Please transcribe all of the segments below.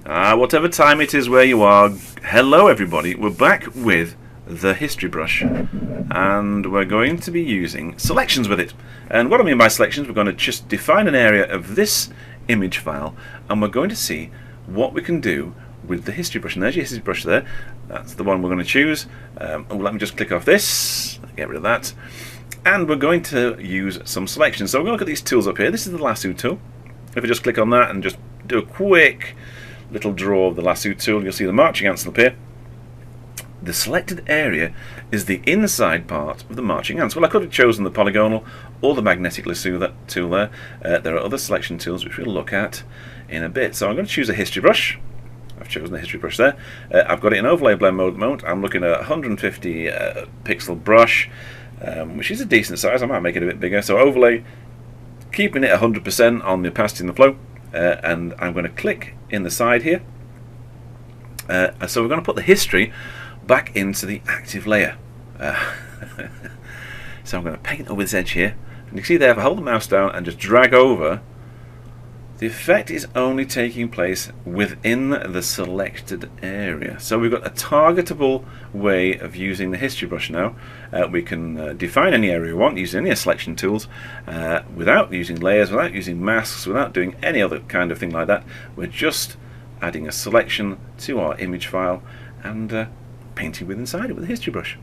Whatever time it is where you are, hello everybody, we're back with the history brush and we're going to be using selections with it. And what I mean by selections, we're going to just define an area of this image file and we're going to see what we can do with the history brush. And there's your history brush there, that's the one we're going to choose. Let me just click off this, get rid of that, and we're going to use some selections. So we're going to look at these tools up here. This is the lasso tool. If I just click on that and just do a quick little draw of the lasso tool, you'll see the marching ants will appear. The selected area is the inside part of the marching ants. Well, I could have chosen the polygonal or the magnetic lasso tool there. There are other selection tools which we'll look at in a bit. So I'm going to choose a history brush. I've chosen the history brush there. I've got it in overlay blend mode at the moment. I'm looking at a 150 pixel brush, which is a decent size. I might make it a bit bigger. So overlay, keeping it 100% on the opacity and the flow. And I'm going to click in the side here. So we're going to put the history back into the active layer. So I'm going to paint over this edge here. And you can see there, if I hold the mouse down and just drag over, the effect is only taking place within the selected area. So we've got a targetable way of using the history brush now. We can define any area we want using any selection tools without using layers, without using masks, without doing any other kind of thing like that. We're just adding a selection to our image file and painting with inside it with a history brush.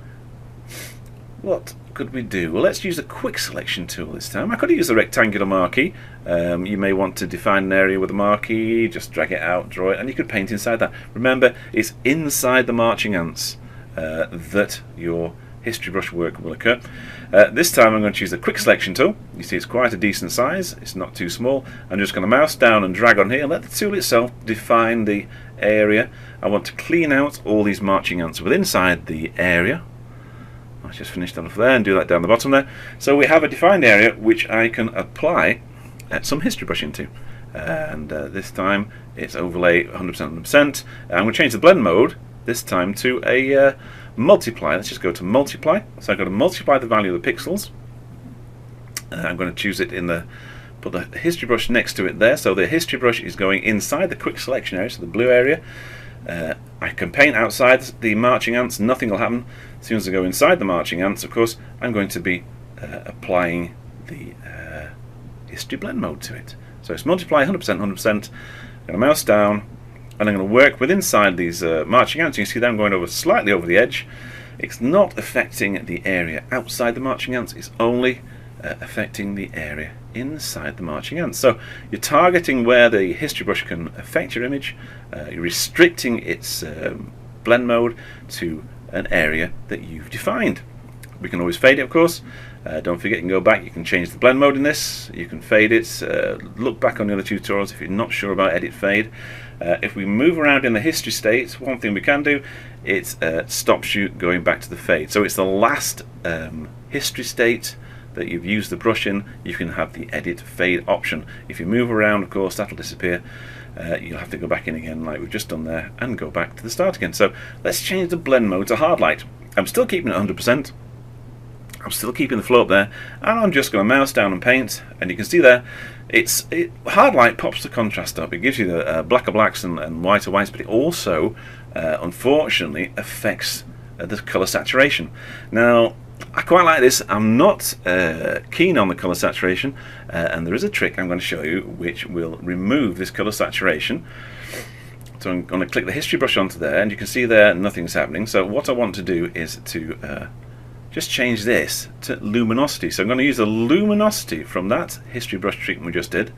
What could we do? Well, let's use a quick selection tool this time. I could use the rectangular marquee. You may want to define an area with a marquee, just drag it out, draw it, and you could paint inside that. Remember, it's inside the marching ants that your history brush work will occur. This time I'm going to choose the quick selection tool. You see it's quite a decent size, it's not too small. I'm just going to mouse down and drag on here and let the tool itself define the area. I want to clean out all these marching ants within inside the area. Let's just finish that off there and do that down the bottom there. So we have a defined area which I can apply some history brush into. And this time it's overlay 100%. I'm going to change the blend mode this time to a multiply. Let's just go to multiply. So I'm going to multiply the value of the pixels. I'm going to choose it in the, put the history brush next to it there. So the history brush is going inside the quick selection area, so the blue area. I can paint outside the marching ants, nothing will happen. As soon as I go inside the marching ants, of course, I'm going to be applying the history blend mode to it. So it's multiply 100%, 100%. I'm going to mouse down and I'm going to work with inside these marching ants. You can see that I'm going over slightly over the edge. It's not affecting the area outside the marching ants, it's only affecting the area inside the marching ants. So you're targeting where the history brush can affect your image, you're restricting its blend mode to an area that you've defined. We can always fade it, of course. Don't forget, you can go back, you can change the blend mode in this, you can fade it. Look back on the other tutorials if you're not sure about edit fade. If we move around in the history state, one thing we can do, it stops you going back to the fade. So it's the last history state that you've used the brush in. You can have the edit fade option. If you move around, of course, that'll disappear. You'll have to go back in again like we've just done there and go back to the start again. So let's change the blend mode to hard light. I'm still keeping it 100%. I'm still keeping the flow up there, and I'm just going to mouse down and paint, and you can see there hard light pops the contrast up. It gives you the blacker blacks and whiter whites, but it also unfortunately affects the color saturation. Now I quite like this. I'm not keen on the color saturation, and there is a trick I'm going to show you which will remove this color saturation. So I'm going to click the history brush onto there, and you can see there nothing's happening. So what I want to do is to just change this to luminosity. So I'm going to use the luminosity from that history brush treatment we just did.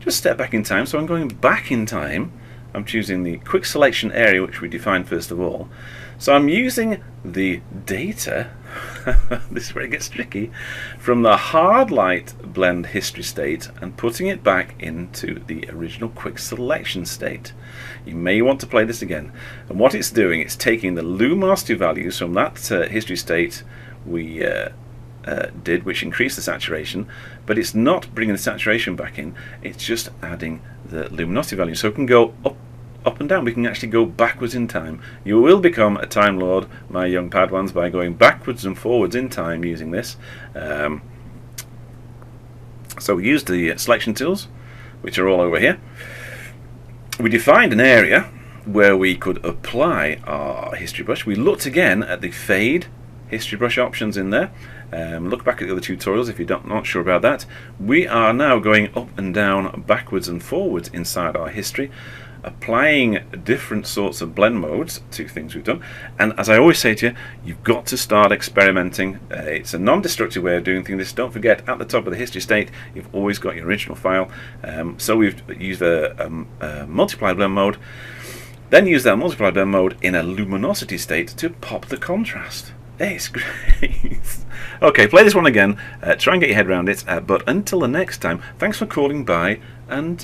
Just step back in time. So I'm going back in time. I'm choosing the quick selection area which we defined first of all. So I'm using the data, this is where it gets tricky, from the hard light blend history state and putting it back into the original quick selection state. You may want to play this again. And what it's doing, it's taking the luminosity values from that history state we did, which increased the saturation, but it's not bringing the saturation back in, it's just adding the luminosity value. So it can go up and down. We can actually go backwards in time. You will become a Time Lord, my young Padwans, by going backwards and forwards in time using this. So we use the selection tools, which are all over here. we defined an area where we could apply our history brush. We looked again at the fade history brush options in there. Look back at the other tutorials if you're not sure about that. We are now going up and down, backwards and forwards inside our history, applying different sorts of blend modes to things we've done. And as I always say to you, you've got to start experimenting. It's a non-destructive way of doing things. Don't forget, at the top of the history state, you've always got your original file. So we've used a multiply blend mode, then use that multiply blend mode in a luminosity state to pop the contrast. It's great. Okay, play this one again, try and get your head around it, but until the next time, thanks for calling by, and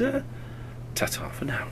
ta-ta for now.